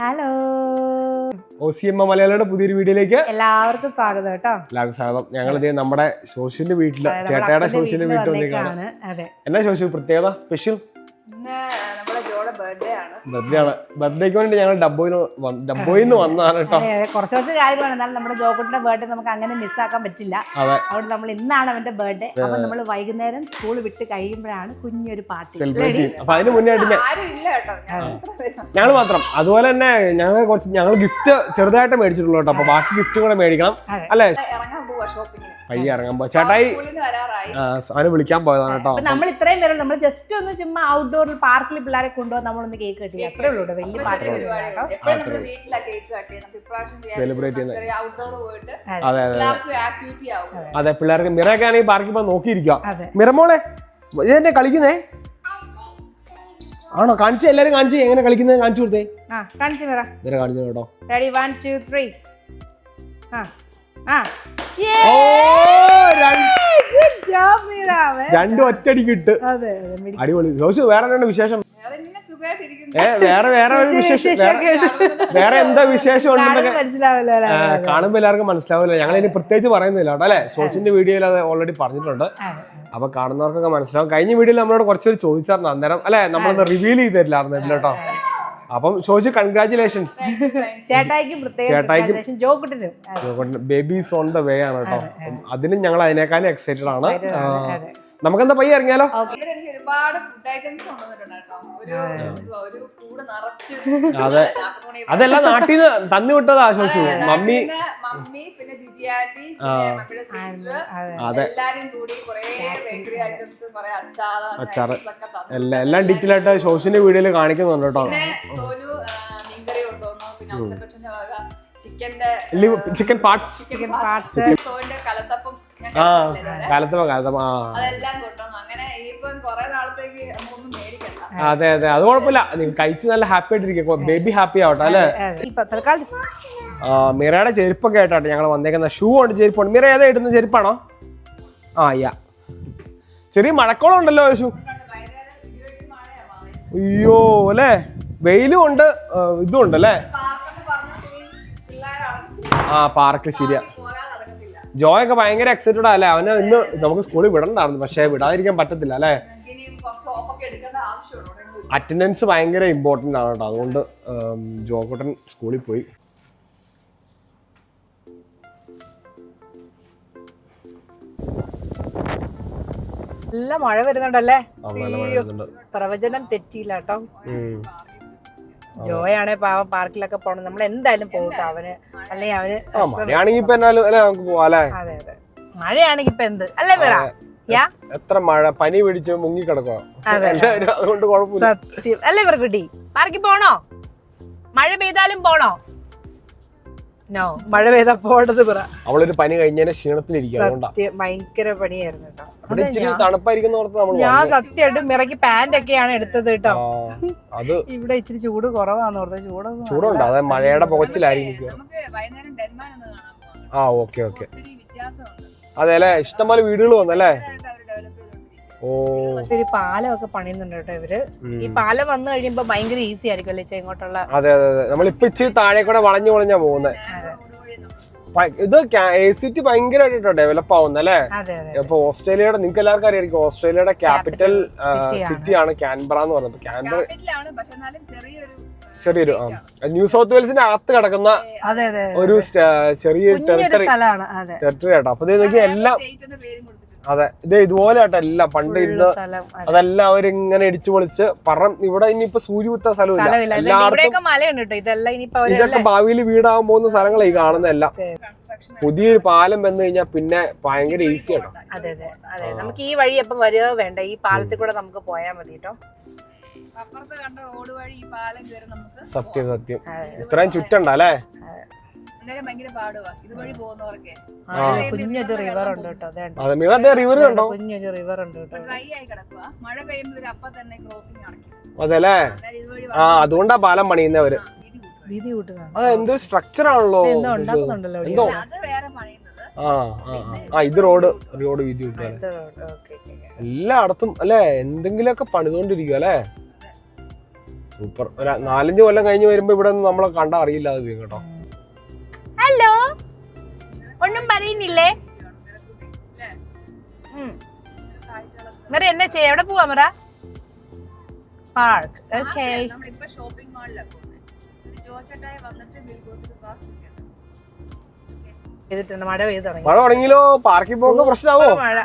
Hello OCM മലയാളിയുടെ പുതിയൊരു വീഡിയോയിലേക്ക് എല്ലാവർക്കും സ്വാഗതം കേട്ടോ. എല്ലാവർക്കും സ്വാഗതം. ഞങ്ങൾ ഇതേ നമ്മുടെ ശോശിന്റെ വീട്ടില് ചേട്ടയുടെ ശോശിന്റെ വീട്ടിൽ വന്നേക്കാണ്. എന്നാ ശോശി പ്രത്യേകത സ്പെഷ്യൽ? ബർത്ത്ഡേ ആണ്. ബർത്ത്ഡേക്ക് വേണ്ടി ഞങ്ങൾ ഡബ്ബോയിന്ന് വന്നതാണ് കേട്ടോ. കുറച്ച് കുറച്ച് കാര്യമാണ്, എന്നാലും നമ്മുടെ ജോക്കുട്ടിന്റെ ബർത്ത്ഡേ നമുക്ക് അങ്ങനെ മിസ്സാക്കാൻ പറ്റില്ല. അതുകൊണ്ട് നമ്മൾ ഇന്നാണ് അവന്റെ ബർത്ത്ഡേ. അപ്പൊ നമ്മൾ വൈകുന്നേരം സ്കൂൾ വിട്ട് കഴിയുമ്പോഴാണ് കുഞ്ഞൊരു പാർട്ടി സെലിബ്രേറ്റ്. അപ്പൊ അതിന് മുന്നേ ഞങ്ങൾ മാത്രം. അതുപോലെ തന്നെ ഞങ്ങൾ ഗിഫ്റ്റ് ചെറുതായിട്ട് മേടിച്ചിട്ടുള്ളൂ കേട്ടോ. അപ്പൊ ബാക്കി ഗിഫ്റ്റ് കൂടെ മേടിക്കണം അല്ലേ? പയ്യെ ഇറങ്ങാൻ പോവാ. ചേട്ടായി അവനെ വിളിക്കാൻ പോയതാണ് കേട്ടോ. നമ്മൾ ഇത്രയും പേരും നമ്മൾ ജസ്റ്റ് ഒന്ന് ചുമ്മാ ഔട്ട്ഡോറിൽ പാർക്കിൽ പിള്ളേരെ കൊണ്ടുപോകാൻ നമ്മളൊന്ന് കേക്ക് കട്ടി, അത്രേ ഉള്ളൂ. വലിയ പാർട്ടി സെലിബ്രേറ്റ് ചെയ്യുന്നത്. അതെ അതെ അതെ. പിള്ളേർക്ക് മിറയൊക്കെ ആണെങ്കിൽ പാർക്കിൽ പോയി നോക്കിയിരിക്കാം. മിറമോളെ ഇതെന്നെ കളിക്കുന്നേ ആണോ? കാണിച്ച് എല്ലാരും കാണിച്ച് എങ്ങനെ കളിക്കുന്നത് കാണിച്ചു കൊടുത്തേ. മിറ കാണിച്ചു കേട്ടോ. രണ്ടും ഒറ്റടിക്ക് ഇട്ട് അടിപൊളി. ജോസ് വേറെ രണ്ട് വിശേഷം? വേറെ ഒരു വിശേഷം, വേറെ എന്താ വിശേഷം ഉണ്ടെന്നൊക്കെ കാണുമ്പോ എല്ലാവർക്കും മനസ്സിലാവില്ല. ഞങ്ങൾ ഇനി പ്രത്യേകിച്ച് പറയുന്നില്ല കേട്ടോ അല്ലെ. സോഷ്യന്റെ വീഡിയോയിൽ അത് ഓൾറെഡി പറഞ്ഞിട്ടുണ്ട്. അപ്പൊ കാണുന്നവർക്കൊക്കെ മനസ്സിലാവും. കഴിഞ്ഞ വീഡിയോയിൽ നമ്മളോട് കുറച്ചൊരു ചോദിച്ചായിരുന്നു അന്നേരം അല്ലെ, നമ്മളൊന്ന് റിവീൽ ചെയ്ത് തരില്ലായിരുന്നു കേട്ടോ. അപ്പം ചോദിച്ചു കൺഗ്രാറ്റുലേഷൻസ് ചേട്ടായിക്കും ബേബീസ് ഓൺ ദ വേ ആണ് കേട്ടോ. അതിനും ഞങ്ങൾ അതിനേക്കാളും എക്സൈറ്റഡ് ആണ്. നമുക്കെന്താ പയ്യെ ഇറങ്ങിയാലോ? അതെ, അതെല്ലാം നാട്ടിൽ നിന്ന് തന്നു വിട്ടതാ ചോദിച്ചു മമ്മി. അതെ, അച്ചാറ് എല്ലാം ഡീറ്റെയിൽ ആയിട്ട് സോഷ്യൽ വീഡിയോയിൽ കാണിക്കുന്നുണ്ട് കേട്ടോ. ചിക്കൻ പാർട്സ്, അതെ അതെ, അത് കുഴപ്പമില്ല. നിങ്ങൾ കഴിച്ച് നല്ല ഹാപ്പി ആയിട്ടിരിക്കുക. ബേബി ഹാപ്പി ആവട്ടെ അല്ലേ. മിറയുടെ ചെരുപ്പൊക്കെ ആയിട്ടാട്ടെ ഞങ്ങൾ വന്നേക്കുന്ന. ഷൂ ഉണ്ട്, ചെരുപ്പുണ്ട്. മിറ ഏതാ ഇടുന്ന ചെരുപ്പാണോ? ചെറിയ മഴക്കോളം ഉണ്ടല്ലോ ഷൂ. അയ്യോ അല്ലേ, വെയിലും ഉണ്ട് ഇതും ഉണ്ട് അല്ലേ. പാർക്ക് ശരിയാ. ജോയൊക്കെ ഭയങ്കര എക്സൈറ്റഡ് അല്ലേ. അവന് ഇന്ന് നമുക്ക് സ്കൂളിൽ വിടണ്ടായിരുന്നു, പക്ഷെ വിടാതിരിക്കാൻ പറ്റത്തില്ല അല്ലേ. അറ്റൻഡൻസ് ഭയങ്കര ഇമ്പോർട്ടന്റ് ആണ് കേട്ടോ. അതുകൊണ്ട് ജോക്കുട്ടൻ സ്കൂളിൽ പോയി. നല്ല മഴ വരുന്നുണ്ടല്ലേ. പ്രവചനം തെറ്റിയില്ല കേട്ടോ. ജോയാണെ പാവം പാർക്കിലൊക്കെ പോണം. നമ്മൾ എന്തായാലും പോകട്ടോ അവന്, അല്ലെങ്കിൽ അവന് അതെ അതെ മഴയാണെങ്കി ഇപ്പൊ എന്ത് അല്ലേ വേറെ. എത്ര മഴ, പനി പിടിച്ച് മുങ്ങി കിടക്കുക. അതുകൊണ്ട് കുഴപ്പമില്ല. സത്യം അല്ലേ ഇവർ കുട്ടി. പാർക്കിൽ പോണോ? മഴ പെയ്താലും പോണോ? നോ, മഴ പെയ്താ പോണ്ടത് പറ. അവളൊരു പനി കഴിഞ്ഞതിന്റെ ക്ഷീണത്തിലിരിക്കും. ഭയങ്കര പണിയായിരുന്നു കേട്ടോ. ഞാൻ സത്യമായിട്ടും മിറയ്ക്ക് പാന്റ് ഒക്കെയാണ് എടുത്തത് കേട്ടോ. ഇവിടെ ഇച്ചിരി ചൂട് കുറവാന്ന് പറഞ്ഞത്. ചൂടുണ്ട്, അതെ മഴയുടെ പുകച്ചിലായിരിക്കും. Okay okay. അതെ അല്ലെ, ഇഷ്ടംപോലെ വീടുകൾ വന്നല്ലേ. ഒരു പാലമൊക്കെ പണിയുന്നുണ്ട് കേട്ടോ ഇവര്. ഈ പാലം വന്നു കഴിയുമ്പോ ഭയങ്കര ഈസി ആയിരിക്കും അല്ലേ ഇങ്ങോട്ടുള്ള. അതെ അതെ അതെ, നമ്മളിപ്പോ ഇച്ചിരി താഴെ കൂടെ വളഞ്ഞു വളഞ്ഞാ പോകുന്നത്. ഇത് ACT ഭയങ്കരമായിട്ട് ഡെവലപ്പ് ആവുന്നല്ലേ. ഇപ്പൊ ഓസ്ട്രേലിയയുടെ നിങ്ങൾക്ക് എല്ലാവർക്കും അറിയായിരിക്കും, ഓസ്ട്രേലിയയുടെ ക്യാപിറ്റൽ സിറ്റി ആണ് കാൻബറ എന്ന് പറയുന്നത്. കാൻബറ ചെറിയൊരു ന്യൂ സൗത്ത് വെയിൽസിന്റെ അകത്ത് കിടക്കുന്ന ഒരു ചെറിയൊരു ടെറിട്ടറി ആട്ടോ. അപ്പൊ എല്ലാം അതെ ഇതേ ഇതുപോലെ ആട്ടോ എല്ലാം പണ്ട് ഇരുന്ന് അതെല്ലാം അവരിങ്ങനെ ഇടിച്ചു പൊളിച്ച് ഇവിടെ ഇനിയിപ്പോ സൂര്യകുത്ത സ്ഥലമില്ല. ഇതൊക്കെ ഭാവിയിൽ വീടാകാൻ പോകുന്ന സ്ഥലങ്ങളെ ഈ കാണുന്നതെല്ലാം. പുതിയൊരു പാലം വന്നു കഴിഞ്ഞാൽ പിന്നെ ഭയങ്കര ഈസി ആട്ടോ. അതെ അതെ അതെ, നമുക്ക് ഈ വഴി എപ്പം വരിക വേണ്ട, ഈ പാലത്തിൽ കൂടെ നമുക്ക് പോയാൽ മതി കേട്ടോ. സത്യം സത്യം, ഇത്രയും ചുറ്റണ്ടല്ലേ. കുഞ്ഞൊരു റിവർ ഉണ്ട് കേട്ടോ. കുഞ്ഞൊരു റിവർ ഉണ്ട് കേട്ടോ. അതല്ലേ, അതുകൊണ്ടാ പാലം പണിയുന്നവര്. എന്തോ സ്ട്രക്ചർ ആണല്ലോ എന്തോ. ഇത് റോഡ് വീതി കൂട്ടുക എല്ലായിടത്തും അല്ലെ. എന്തെങ്കിലുമൊക്കെ പണിതുകൊണ്ടിരിക്കുക അല്ലെ. സൂപ്പർ. ഒരു 4-5 കൊല്ലം കഴിഞ്ഞ് വരുമ്പോ ഇവിടെ നമ്മളെ കണ്ടാ അറിയില്ലാതെ പോയി കേട്ടോ. ഹലോ, ഒന്നും പറയുന്നില്ലേ? എന്നെ ചെയ്യാം, എവിടെ പോവാ മറ? പാർക്ക്. ഓക്കേ. മഴ പെയ്തു തുടങ്ങി. മഴ തുടങ്ങിയല്ലോ. പാർക്കിൽ പോകുമ്പോ പ്രശ്നമാവോ? മഴ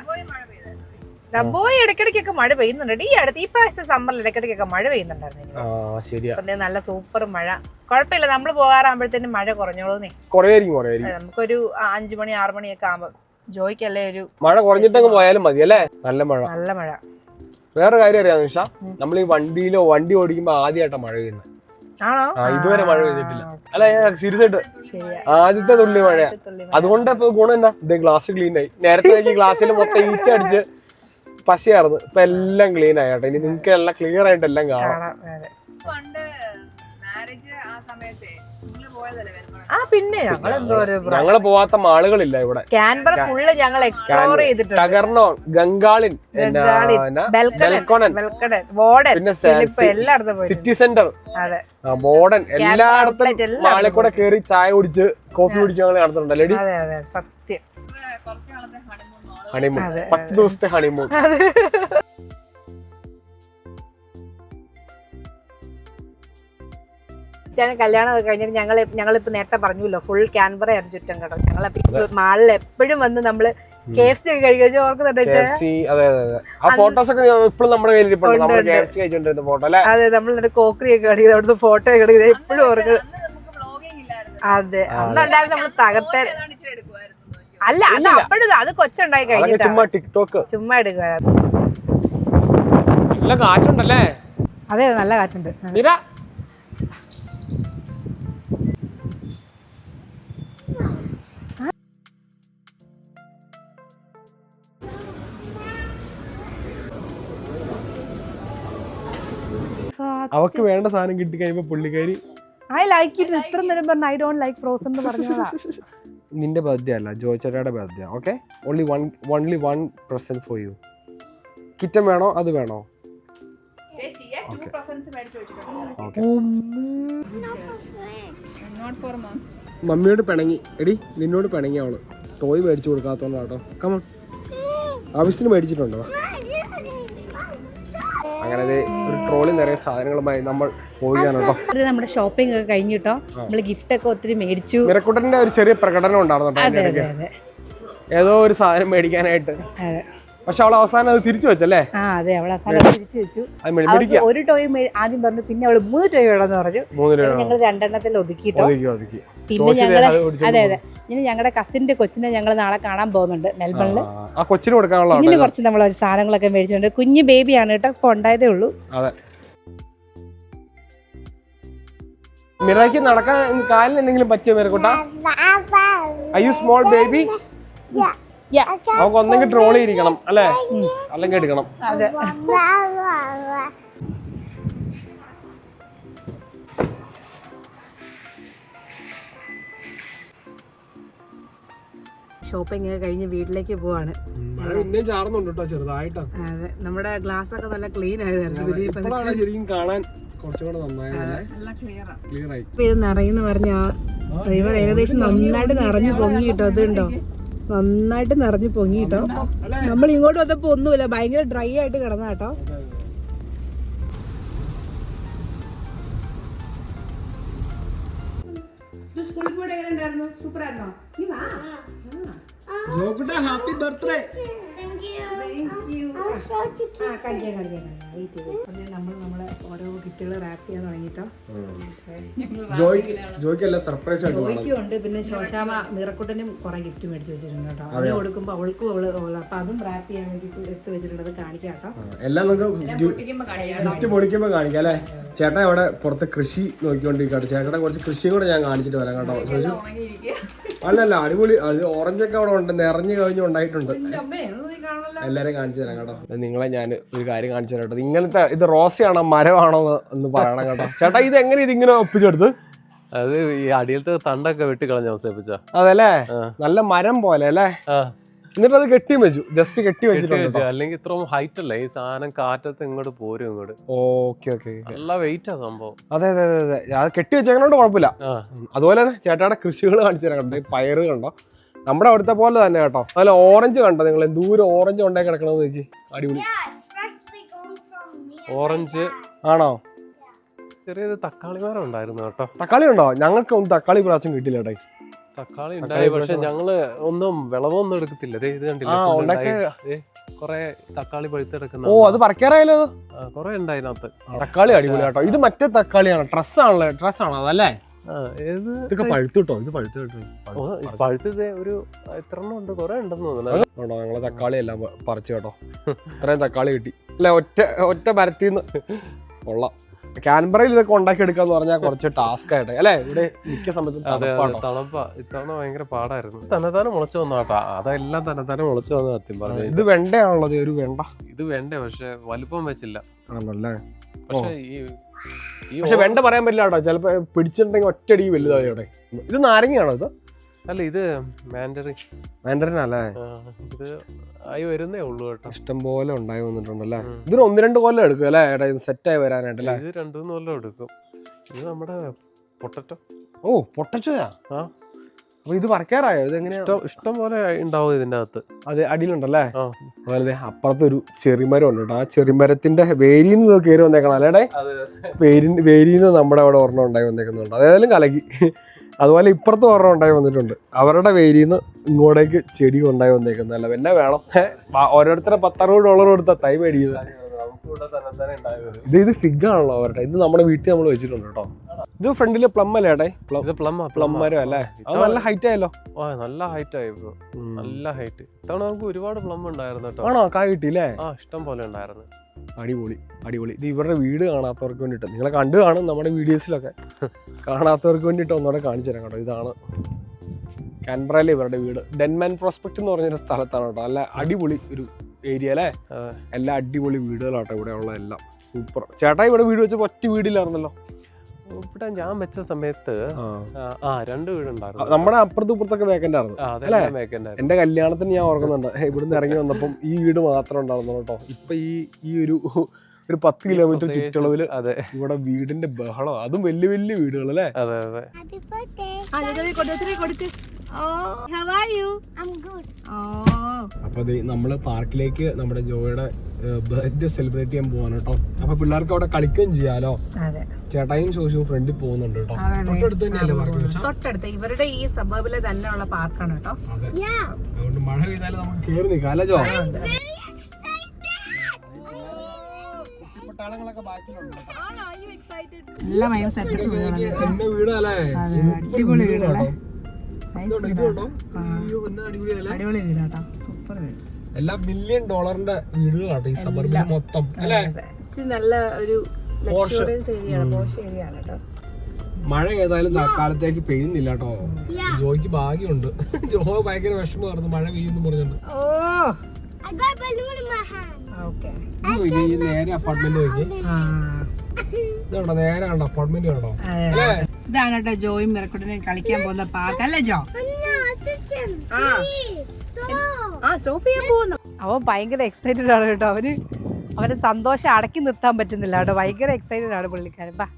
പോയി ഇടയ്ക്കിടയ്ക്കൊക്കെ മഴ പെയ്യുന്നുണ്ട്. ഈ പ്രാവശ്യത്തെ സമ്മറിൽ ഇടയ്ക്കിടയ്ക്കൊക്കെ മഴ പെയ്യുന്നുണ്ടായിരുന്നു. നല്ല സൂപ്പർ മഴ. കുഴപ്പമില്ല, നമ്മള് പോകാറാകുമ്പോഴത്തേനും മഴ കുറഞ്ഞോളൂന്നേ. നമുക്കൊരു 5 മണി 6 മണിയൊക്കെ ആകുമ്പോ ജോയ്ക്കല്ലേ ഒരു മഴ കുറഞ്ഞിട്ടങ്ങ് പോയാലും മതി അല്ലേ. നല്ല മഴ. വേറെ കാര്യം അറിയാം നിഷ, നമ്മൾ ഈ വണ്ടി ഓടിക്കുമ്പോ ആദ്യമായിട്ടാ മഴ പെയ്യുന്നത്. ഇതുവരെ മഴ പെയ്തിട്ടില്ല. അല്ല, സീരിയസ് ആയിട്ട് ആദ്യത്തെ തുള്ളി മഴയാ. അതുകൊണ്ട് ഇപ്പൊ ഗുണം എന്നാ, ഇത് ഗ്ലാസ് ക്ലീൻ ആയി. നേരത്തെ ഗ്ലാസ്സിൽ മൊത്തം ഈച്ച അടിച്ച് പശയായിരുന്നു. ഇപ്പൊ എല്ലാം ക്ലീൻ ആയി കേട്ടോ. ഇനി നിങ്ങൾക്ക് എല്ലാം ക്ലിയർ ആയിട്ട് എല്ലാം കാണാം. പിന്നെ ഞങ്ങള് പോവാത്ത മാളുകളില്ല ഇവിടെ. കാൻബറ ഫുള്ള് ഞങ്ങൾ എക്സ്പ്ലോർ ചെയ്തിട്ടുണ്ട്. ടഗർണോൺ, ഗംഗാളിൻ, പിന്നെ സിറ്റി സെന്റർ, ബോർഡൻ, എല്ലായിടത്തും മാളിൽ കൂടെ കേറി ചായ കുടിച്ച് കോഫി കുടിച്ച് ഞങ്ങൾ നടത്തുന്നുണ്ടല്ലേ. സത്യം. ഹണിമൂൺ, 10 ദിവസത്തെ ഹണിമൂൺ. കല്യാണം കഴിഞ്ഞിട്ട് ഞങ്ങളിപ്പോ നേരത്തെ പറഞ്ഞല്ലോ, ഫുൾ ക്യാൻബറ ആയിരുന്നു ചുറ്റം കേട്ടോ. ഞങ്ങളെ മാളിൽ എപ്പോഴും വന്ന് നമ്മള് KFC ഒക്കെ കഴിക്കാൻ ഓർക്കുന്നുണ്ട്. അതെ, നമ്മൾ കോക്രി ഒക്കെ കടിയത്, അവിടുത്തെ ഫോട്ടോ ഒക്കെ കടിയത് എപ്പോഴും ഓർക്കുന്നത്. അതെ, അന്നുണ്ടായിരുന്നു നമ്മൾ തകർത്ത. അല്ല, അത് അപ്പോഴും അത് കൊച്ചുണ്ടായി കഴിഞ്ഞിട്ട് ചുമ്മാ എടുക്കുവായിരുന്നു. അതെ, നല്ല കാറ്റുണ്ട്. അവക്ക് വേണ്ട സാധനം കിട്ടി കഴിയുമ്പോ പുള്ളിക്കാരി I like it. ഇത്ര നേരം പറഞ്ഞ I don't like frozen എന്ന് പറഞ്ഞതാ. നിന്റെ ബർത്ത്ഡേ അല്ല, ജോയ് ചേട്ടായുടെ birthday. Okay, only one present for you. Kitten വേണോ അത് വേണോ? മമ്മിയോട് പിണങ്ങി എടി, നിന്നോട് പിണങ്ങി അവള്. ടോയ് മേടിച്ചു കൊടുക്കാത്തോണ്ടാട്ടോ. കമോൺ, ആവശ്യത്തിന് മേടിച്ചിട്ടുണ്ടോ? അങ്ങനെ ഒരു ട്രോളി നിറയെ സാധനങ്ങളുമായി നമ്മൾ പോവുകയാണ് കേട്ടോ. നമ്മുടെ ഷോപ്പിംഗ് ഒക്കെ കഴിഞ്ഞിട്ടോ, നമ്മള് ഗിഫ്റ്റ് ഒക്കെ ഒത്തിരി മേടിച്ചു. മിറക്കുട്ടന്റെ ഒരു ചെറിയ പ്രകടനം ഉണ്ടായിരുന്നു ഏതോ ഒരു സാധനം മേടിക്കാനായിട്ട്. പക്ഷെ അവൾ അവസാനം അത് തിരിച്ചു വെച്ചല്ലേ? അതെ, അവൾ അവസാനം തിരിച്ചു വെച്ചു. ഒരു ടോയ് ആദ്യം പറഞ്ഞു, പിന്നെ അവള് 3 ടോയ് വേണമെന്ന് പറഞ്ഞു. ഞങ്ങൾ 2 എണ്ണത്തിൽ ഒതുക്കിട്ടോ. പിന്നെ ഞങ്ങള് അതെ ഇനി ഞങ്ങളുടെ കസിന്റെ കൊച്ചിനെ ഞങ്ങൾ നാളെ കാണാൻ പോകുന്നുണ്ട് മെൽബണില്. കുഞ്ഞിന് കുറച്ച് നമ്മൾ സാധനങ്ങളൊക്കെ മേടിച്ചിട്ടുണ്ട്. കുഞ്ഞു ബേബിയാണ് കേട്ടോ, ഇപ്പൊ ഉണ്ടായതേ ഉള്ളൂ. മിറയ്ക്ക് നടക്കാൻ കാലിന് എന്തെങ്കിലും പറ്റിയോ മിറക്കുട്ട? Are you small baby? നമുക്ക് ഒന്നെങ്കിൽ ട്രോളി ഇരിക്കണം അല്ലേ, അല്ലെങ്കിൽ എടുക്കണം. ഷോപ്പിംഗ് ഒക്കെ കഴിഞ്ഞ് വീട്ടിലേക്ക് പോവാണ്. ചെറുതായിട്ടാ. അതെ, നമ്മുടെ ഗ്ലാസ് ഒക്കെ നല്ല ക്ലീൻ ആയിരുന്നു. ശരിക്കും കാണാൻ ഇത് നിറയെന്ന് പറഞ്ഞ ഡ്രൈവർ ഏകദേശം നന്നായിട്ട് നിറഞ്ഞു പൊങ്ങിട്ടോ. അതുണ്ടോ, നന്നായിട്ട് നിറഞ്ഞു പൊങ്ങിട്ടോ. നമ്മൾ ഇങ്ങോട്ട് വന്നപ്പോ ഒന്നുമില്ല, ഭയങ്കര ഡ്രൈ ആയിട്ട് കിടന്ന കേട്ടോ. സ്കൂളിൽ പോയിട്ട് എങ്ങനെ ഉണ്ടായിരുന്നു? സൂപ്പർ ആയിരുന്നോ? Happy birthday. നമ്മളെ ഓരോ കിറ്റുകൾ റാപ്പ് ചെയ്യാൻ തുടങ്ങിട്ടോ. ജോയ്ക്കും ഉണ്ട്, പിന്നെ ശോശാമ മിറക്കുട്ടനും കുറെ ഗിഫ്റ്റ് മേടിച്ചു വെച്ചിട്ടുണ്ട് കേട്ടോ. അവന് കൊടുക്കുമ്പോ അവൾക്കും അവള് അപ്പൊ അതും റാപ്പ് ചെയ്യാൻ വേണ്ടി എടുത്ത് വെച്ചിട്ടുണ്ട്. അത് കാണിക്കാം കേട്ടോ. എല്ലാം ഗിഫ്റ്റ് പൊളിക്കുമ്പോ കാണിക്കാം അല്ലേ. ചേട്ടാ ഇവിടെ പുറത്ത് കൃഷി നോക്കിക്കൊണ്ടിരിക്കട്ടെ. ചേട്ടനെ കുറച്ച് കൃഷിയും കൂടെ ഞാൻ കാണിച്ചിട്ട് വരാം കേട്ടോ. അല്ലല്ല, അടിപൊളി. ഓറഞ്ചൊക്കെ അവിടെ ഉണ്ട്, നിറഞ്ഞു കഴിഞ്ഞ് ഉണ്ടായിട്ടുണ്ട്. എല്ലാരും കാണിച്ചു തരാം കേട്ടോ. നിങ്ങളെ ഞാൻ ഒരു കാര്യം കാണിച്ചു തരാം കേട്ടോ. ഇങ്ങനത്തെ ഇത് റോസയാണോ മരമാണോ എന്ന് പറയണം കേട്ടോ. ചേട്ടാ ഇത് എങ്ങനെ ഇതിങ്ങനെ ഒപ്പിച്ചെടുത്ത്? അത് ഈ അടിയിലത്തെ തണ്ടൊക്കെ വെട്ടിക്കളഞ്ഞ അവസ്ഥ. അതല്ലേ, നല്ല മരം പോലെ അല്ലേ. എന്നിട്ട് അത് കെട്ടി വെച്ചു, ജസ്റ്റ് കെട്ടി വെച്ചിട്ടുണ്ട്. അല്ലെങ്കിൽ ഇത്ര ഹൈറ്റ് അല്ല ഈ സാധനം, കാറ്റത്ത് ഇങ്ങോട്ട് പോരും ഇങ്ങോട്ട്. ഓക്കെ ഓക്കെ, നല്ല വെയിറ്റ് ആ സംഭവം. അതെ അതെ അതെ അതെ, അത് കെട്ടി വെച്ചേക്കണോണ്ട് കുഴപ്പമില്ല. അതുപോലെ തന്നെ ചേട്ടായുടെ കൃഷികൾ കാണിച്ചു തരാം. കണ്ടോ പയറ് കണ്ടോ, നമ്മുടെ അവിടുത്തെ പോലെ തന്നെ കേട്ടോ. അതുപോലെ ഓറഞ്ച് കണ്ടോ നിങ്ങൾ, ദൂരം ഓറഞ്ച് ഉണ്ടായി കിടക്കണമെന്ന് നോക്കി, അടിപൊളി. ഓറഞ്ച് ആണോ? ചെറിയൊരു തക്കാളി മരം ഉണ്ടായിരുന്നു കേട്ടോ. തക്കാളി ഉണ്ടോ? ഞങ്ങൾക്ക് ഒന്നും തക്കാളി പ്രാവശ്യം കിട്ടില്ല കേട്ടോ. തക്കാളി ഉണ്ടായി, പക്ഷെ ഞങ്ങള് ഒന്നും വിളവൊന്നും എടുക്കത്തില്ല. ഇത് കണ്ടില്ല, കൊറേ തക്കാളി പഴുത്തെടുക്കുന്ന. ഓ, അത് പറിക്കാറായാലോ? കൊറേ ഉണ്ടായിനകത്ത്. തക്കാളി അടിപൊളി കേട്ടോ. ഇത് മറ്റേ തക്കാളിയാണ്, ട്രസ് ആണല്ലോ, ട്രസ് ആണോ അതല്ലേ? ഇതൊക്കെ പഴുത്തു കേട്ടോ, ഇത് പഴുത്തത് ഒരു എത്ര എണ്ണം ഉണ്ട്, കൊറേ ഉണ്ടെന്ന് തോന്നുന്നു. ഞങ്ങള് തക്കാളി എല്ലാം പറിച്ചു കേട്ടോ. ഇത്രയും തക്കാളി കിട്ടി അല്ലെ, ഒറ്റ മരത്തിന്ന്. കൊള്ളാം. കാൻബറയിൽ ഇതൊക്കെ ഉണ്ടാക്കി എടുക്കാന്ന് പറഞ്ഞാൽ കുറച്ച് ടാസ്ക് ആയിട്ട് അല്ലെ, ഇവിടെ മിക്ക സമയത്തും തണുപ്പാ. ഇത്തവണ ഭയങ്കര പാടായിരുന്നു. തന്നെത്താനെ മുളച്ചു വന്നു കേട്ടോ, അതെല്ലാം തന്നെത്താനെ മുളച്ചു വന്നു സത്യം പറഞ്ഞു. ഇത് വെണ്ടയാണുള്ളത്, ഒരു വെണ്ട. ഇത് വെണ്ട, പക്ഷെ വലുപ്പം വെച്ചില്ല. ആണല്ലേ? പക്ഷെ വെണ്ട പറയാൻ പറ്റില്ല കേട്ടോ, ചിലപ്പോ പിടിച്ചിട്ടുണ്ടെങ്കിൽ ഒറ്റടി വലുതായി അവിടെ. ഇത് നാരങ്ങയാണോ ഇത്? അല്ല, ഇത് മാൻഡറിൻ അല്ലേ? ഇത് ആയി വരുന്നേ ഉള്ളൂ കേട്ടോ. ഇഷ്ടം പോലെ ഉണ്ടായി വന്നിട്ടുണ്ടല്ലേ. ഇതിന് 1-2 കൊല്ലം എടുക്കും അല്ലേ സെറ്റ് ആയി വരാനായിട്ടല്ലേ? ഇത് 2-3 കൊല്ലം എടുക്കും. ഇത് നമ്മുടെ പൊട്ടറ്റോ. ഓ, പൊട്ടറ്റോയാ? അപ്പൊ ഇത് പറിക്കാറായോ? ഇത് എങ്ങനെയാ? ഇഷ്ടം പോലെ ഉണ്ടാവും ഇതിന്റെ അകത്ത്. അത് അടിയിലുണ്ടല്ലേ? അതുപോലെ അപ്പുറത്തൊരു ചെറിമരം ഉണ്ട് കേട്ടോ. ആ ചെറിമരത്തിന്റെ വേരിന്ന് കയറി വന്നേക്കണം അല്ലേടെ? വേരിന്ന് നമ്മുടെ അവിടെ ഒരെണ്ണം ഉണ്ടായി വന്നേക്കുന്നുണ്ട്. അതേതായാലും കലക്കി. അതുപോലെ ഇപ്പുറത്ത് ഒരെണ്ണം ഉണ്ടായി വന്നിട്ടുണ്ട്. അവരുടെ വേരിന്ന് ഇങ്ങോട്ടേക്ക് ചെടി ഉണ്ടായി വന്നേക്കുന്നല്ല. പിന്നെ വേണം ഓരോരുത്തരെ $10-60 കൊടുത്ത തൈ മേടിക്കുന്നത്. ഇത് ഫിഗ് ആണല്ലോ അവരുടെ. ഇത് നമ്മുടെ വീട്ടിൽ നമ്മൾ വെച്ചിട്ടുണ്ട് കേട്ടോ. ഇത് ഫ്രണ്ടില് പ്ലം അല്ലേ ഏട്ടേ? പ്ലം മരം അല്ലേ? അത് നല്ല ഹൈറ്റ് ആയല്ലോ. നല്ല ഹൈറ്റ് ആയി, നല്ല ഹൈറ്റ്. ഇത്തവണ നമുക്ക് ഒരുപാട് പ്ലം ഉണ്ടായിരുന്നു കേട്ടോ. ആണോ? കായ് കിട്ടിയില്ലേ? ഇഷ്ടം പോലെ ഉണ്ടായിരുന്നു. അടിപൊളി അടിപൊളി. ഇത് ഇവരുടെ വീട് കാണാത്തവർക്ക് വേണ്ടിയിട്ട്, നിങ്ങളെ കണ്ടു കാണും നമ്മുടെ വീഡിയോസിലൊക്കെ, കാണാത്തവർക്ക് വേണ്ടിയിട്ട് ഒന്നുകൂടെ കാണിച്ചു തരാം കേട്ടോ. ഇതാണ് കാൻബറയിലെ ഇവരുടെ വീട്. ഡെൻമാൻ പ്രോസ്പെക്ട് എന്ന് പറഞ്ഞൊരു സ്ഥലത്താണ് കേട്ടോ. നല്ല അടിപൊളി ഒരു ഏരിയ അല്ലേ? എല്ലാ അടിപൊളി വീടുകളാട്ടോ ഇവിടെ ഉള്ള എല്ലാം. സൂപ്പർ. ചേട്ടാ ഇവിടെ വീട് വെച്ചപ്പോൾ ഒറ്റ വീടില്ലായിരുന്നല്ലോ? ഇവിടെ ഞാൻ വെച്ച സമയത്ത് 2 വീടുണ്ടായിരുന്നു. നമ്മുടെ അപ്പുറത്തും ഇപ്പുറത്തൊക്കെ വേക്കന്റ് ആയിരുന്നു. എന്റെ കല്യാണത്തിന് ഞാൻ ഓർക്കുന്നുണ്ട്, ഇവിടുന്ന് ഇറങ്ങി വന്നപ്പം ഈ വീട് മാത്രം ഉണ്ടായിരുന്നു കേട്ടോ. ഇപ്പൊ ഈ ഒരു 10 കിലോമീറ്റർ ചുറ്റളവില് ഇവിടെ വീടിന്റെ ബഹളം, അതും വലിയ വലിയ വീടുകൾ അല്ലേ? അതെ അതെ. അപ്പൊ നമ്മള് പാർക്കിലേക്ക് നമ്മുടെ ജോയുടെ ബർത്ത്ഡേ സെലിബ്രേറ്റ് ചെയ്യാൻ പോവാണ് കേട്ടോ. അപ്പൊ പിള്ളേർക്ക് അവിടെ കളിക്കുകയും ചെയ്യാലോ. ചേട്ടായും ശോശു ഫ്രണ്ടിൽ പോകുന്നുണ്ട് കേട്ടോ. തൊട്ടടുത്ത് തന്നെയല്ലേ പാർക്ക്? തൊട്ടടുത്ത് ഇവരുടെ ഈ സബർബിലെ തന്നെ ഉള്ള പാർക്കാണ് കേട്ടോ. അതുകൊണ്ട് മഴ പെയ്താലും നമുക്ക് കേറി നിൽക്കാം അല്ലേ ജോ? അടിപൊളി വീടല്ലേ? സൂപ്പർ വീട്. എല്ലാം $1 മില്യൺ വീടുകളാട്ടോ ഈ സബർബിൽ മൊത്തം അല്ലേ? നല്ല ഒരു ഏരിയയാണ് കേട്ടോ. മഴ ഏതായാലും തൽക്കാലത്തേക്ക് പെയ്യുന്നില്ല കേട്ടോ. ജോയ്ക്ക് ഭാഗ്യമുണ്ട്. ജോ ഭയങ്കര വിഷമമായിരുന്നു മഴ പെയ്യുന്നു പറഞ്ഞിട്ടുണ്ട്. നേരെ അപ്പാർട്ട്മെന്റ് നോക്കി, ഇതുണ്ടോ നേരെ കണ്ടോ അപ്പാർട്ട്മെന്റ് കണ്ടോ? ഇതാണ് കേട്ടോ ജോയും മിറക്കുട്ടിനും കളിക്കാൻ പോകുന്ന പാർക്ക് അല്ലേ ജോ? സ്റ്റോപ്പ് ചെയ്യാൻ പോകുന്നു. അവൻ ഭയങ്കര എക്സൈറ്റഡ് ആണ് കേട്ടോ. അവന് സന്തോഷം അടക്കി നിർത്താൻ പറ്റുന്നില്ല കേട്ടോ. ഭയങ്കര എക്സൈറ്റഡ് ആണ് പുള്ളിക്കാരൻ. ബാ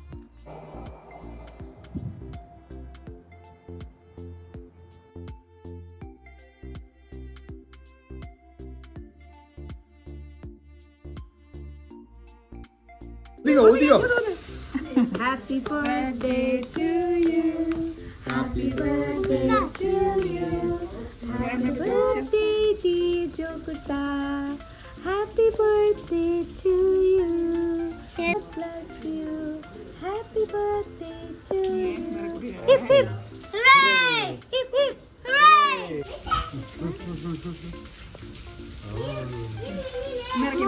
Happy birthday to you. Happy birthday to you. Happy birthday dear Jogata. Happy birthday to you. God bless you. Happy birthday to you. Hip hip. Hooray! Hip hip. Hooray! Meraki.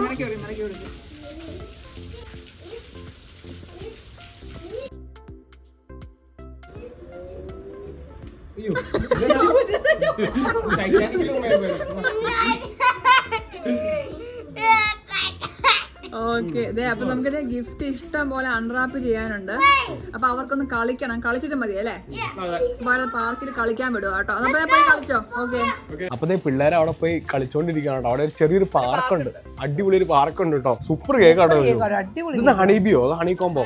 Okay അപ്പൊ നമുക്കിത് gift ഇഷ്ടം പോലെ unwrap ചെയ്യാനുണ്ട്. അപ്പൊ അവർക്കൊന്ന് കളിക്കണം, കളിച്ചിട്ട് മതി അല്ലേ? പാർക്കിൽ കളിക്കാൻ വിടുക കേട്ടോ. അപ്പൊ പോയി കളിച്ചോ. ഓക്കെ. അപ്പത്തേ പിള്ളേരെ അവിടെ പോയി കളിച്ചോണ്ടിരിക്കുകയാണ്. അവിടെ ഒരു ചെറിയൊരു പാർക്കുണ്ട്, അടിപൊളി ഒരു പാർക്കുണ്ട് കേട്ടോ. സൂപ്പർ കേക്കാട്ടോ. ഇത് ഹണിബിയോ അതോ ഹണി കോംബോ?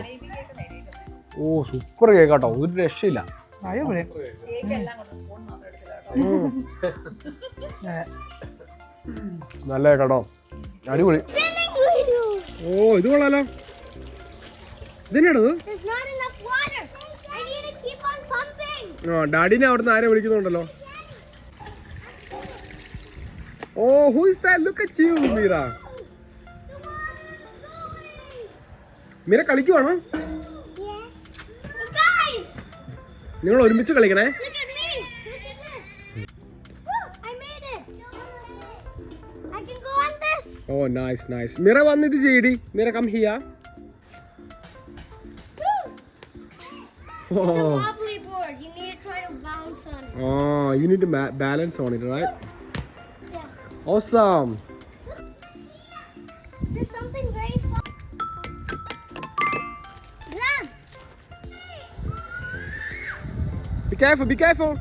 ഓ സൂപ്പർ കേക്കാട്ടോ, ഒരു രക്ഷയില്ല. നല്ല കേട്ടോ, അടിപൊളി. ഓ ഇത് കൊള്ളാലോ. ഇതെന്നാടത്? ഡാഡിനെ അവിടുന്ന് ആരെ വിളിക്കുന്നുണ്ടല്ലോ. Oh who is that? Look at you Meera. Meera കളിക്കുവാണോ? നിങ്ങൾ ഒരുമിച്ച് കളിക്കണേ. Oh nice nice. മിറ വന്നിട്ട് ചെയ്യടി. Meera come here. Oh, you need to balance on it, right? Yeah. Awesome. There's something very fun. Run. Be careful, be careful.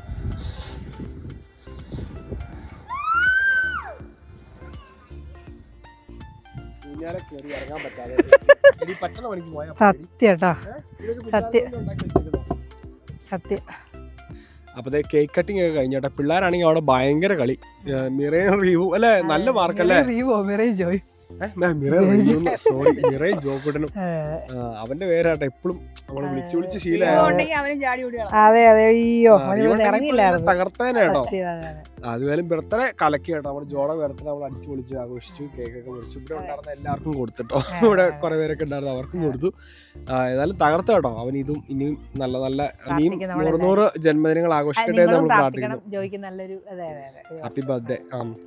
സത്യം സത്യം. അപ്പതേ cake cutting ഒക്കെ കഴിഞ്ഞോട്ടെ. പിള്ളേരാണെങ്കിൽ അവിടെ ഭയങ്കര കളി. മിറയും റീവും അല്ലെ, നല്ല മാർക്കല്ലേ? ജോയ് സോറി, മിറയും ജോക്കുട്ടനും. അവന്റെ പേരാട്ടെ എപ്പോഴും നമ്മള് വിളിച്ച് ശീലമായി. അതെ അതെ. അയ്യോ തകർത്തേനേട്ടോ. അതുപോലെ ബർത്ത്ഡേ കലക്കി കേട്ടോ. നമ്മുടെ ജോടെ ബർത്ത്ഡേ നമ്മൾ അടിച്ചു പൊളിച്ച് ആഘോഷിച്ചു, കേക്കൊക്കെ മുറിച്ചു. ഇവിടെ ഉണ്ടായിരുന്ന എല്ലാവർക്കും കൊടുത്തിട്ടോ. ഇവിടെ കുറെ പേരൊക്കെ ഉണ്ടായിരുന്നു, അവർക്കും കൊടുത്തു. ഏതായാലും തകർത്ത കേട്ടോ. അവൻ ഇതും ഇനിയും നല്ല നല്ല ഇനിയും 100 ജന്മദിനങ്ങൾ ആഘോഷിക്കട്ടെ എന്ന് നമ്മൾ പ്രാർത്ഥിക്കുന്നു. Happy birthday.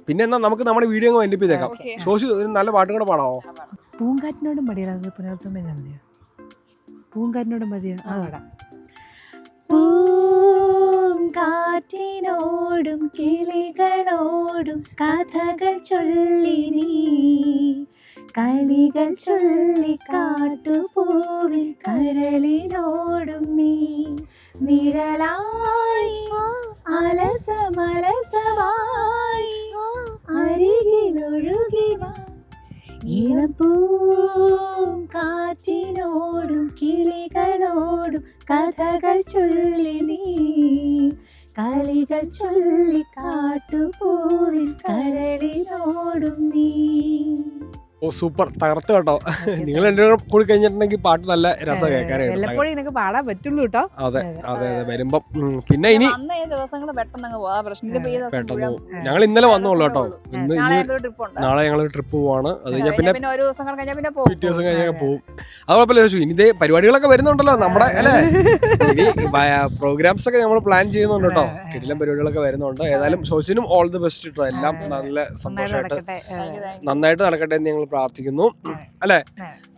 പിന്നെ എന്നാ നമുക്ക് നമ്മുടെ വീഡിയോ അങ്ങ് വൈൻഡിപ്പിച്ചേക്കാം. ശോശു ഒരു നല്ല പാട്ടും കൂടെ പാടാവോ? പൂങ്കാറ്റിനോടും മതിയോ? പുനർത്തുമ്പോ മതിയോ? പൂങ്കാറ്റിനോടും മതിയോ? ആ പാടാം. പൂങ്കാറ്റിനോടും കിളികളോടും കഥകൾ ചൊല്ലി നീ, കളികൾ ചൊല്ലി കാട്ടുപൂവിൽ കരളിനോടും നീ, നിഴലായി അലസമലസമായി അരികിലൊഴുകിവാ, ഇളപ്പൂങ്കാറ്റിനോടും കിളികളോടും കഥകൾ ചൊല്ലി നീ, കളികൾ ചൊല്ലി കാട്ടുപൂവിൽ കരളിനോടും നീ. ഓ സൂപ്പർ, തകർത്ത് കേട്ടോ. നിങ്ങൾ രണ്ടുപേരും കൂടി കഴിഞ്ഞിട്ടുണ്ടെങ്കിൽ പാട്ട് നല്ല രസം കേൾക്കാനായിട്ട് പാടാൻ പറ്റുള്ളൂ കേട്ടോ. അതെ അതെ അതെ. വരുമ്പം പിന്നെ ഇനി പെട്ടെന്ന് ഞങ്ങൾ ഇന്നലെ വന്നോളൂ കേട്ടോ. ഇന്ന് നാളെ ഞങ്ങളൊരു ട്രിപ്പ് പോവാണ്. അത് കഴിഞ്ഞാൽ പിന്നെ പിറ്റേ ദിവസം കഴിഞ്ഞാൽ പോകും. അത് കുഴപ്പമില്ല ചോദിച്ചു. ഇനി ഇതേ പരിപാടികളൊക്കെ വരുന്നുണ്ടല്ലോ നമ്മുടെ അല്ലേ. ഇനി പ്രോഗ്രാംസ് ഒക്കെ നമ്മൾ പ്ലാൻ ചെയ്യുന്നുണ്ട് കേട്ടോ. കിടിലം പരിപാടികളൊക്കെ വരുന്നുണ്ട്. ഏതായാലും ശോശിനും ഓൾ ദി ബെസ്റ്റ് കേട്ടോ. എല്ലാം നല്ല സന്തോഷമായിട്ട് നന്നായിട്ട് നടക്കട്ടെ എന്ന് ഞങ്ങൾ പ്രാർത്ഥിക്കുന്നു അല്ലേ.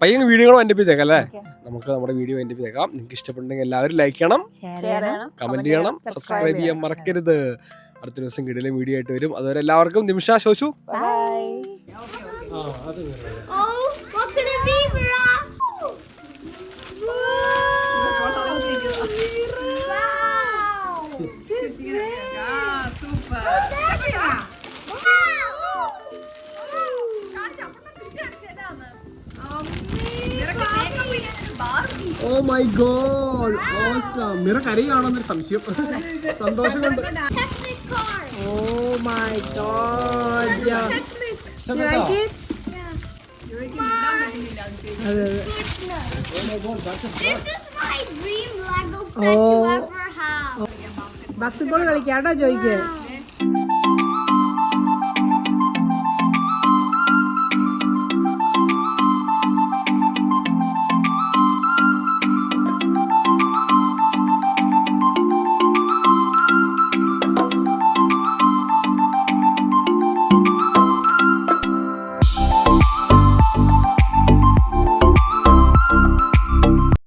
പയ്യങ്ങ് വീഡിയോകൾ വൈൻഡപ്പിച്ചേക്കാം അല്ലേ. നമുക്ക് നമ്മുടെ വീഡിയോ വൈൻഡപ്പിച്ചേക്കാം. നിങ്ങൾക്ക് ഇഷ്ടപ്പെട്ടുണ്ടെങ്കിൽ എല്ലാവരും ലൈക്ക് ചെയ്യണം, കമന്റ് ചെയ്യണം, സബ്സ്ക്രൈബ് ചെയ്യാൻ മറക്കരുത്. അടുത്ത ദിവസം കിടിലം വീഡിയോ ആയിട്ട് വരും. അതുവരെ എല്ലാവർക്കും നിമിഷ, ശോശു oh my god, awesome. Mira കരയാണോന്നൊരു സംശയം. സന്തോഷം കൊണ്ട്. Oh my god. ബാസ്കറ്റ്ബോൾ കളിക്കാട്ടോ ജോയിക്ക്.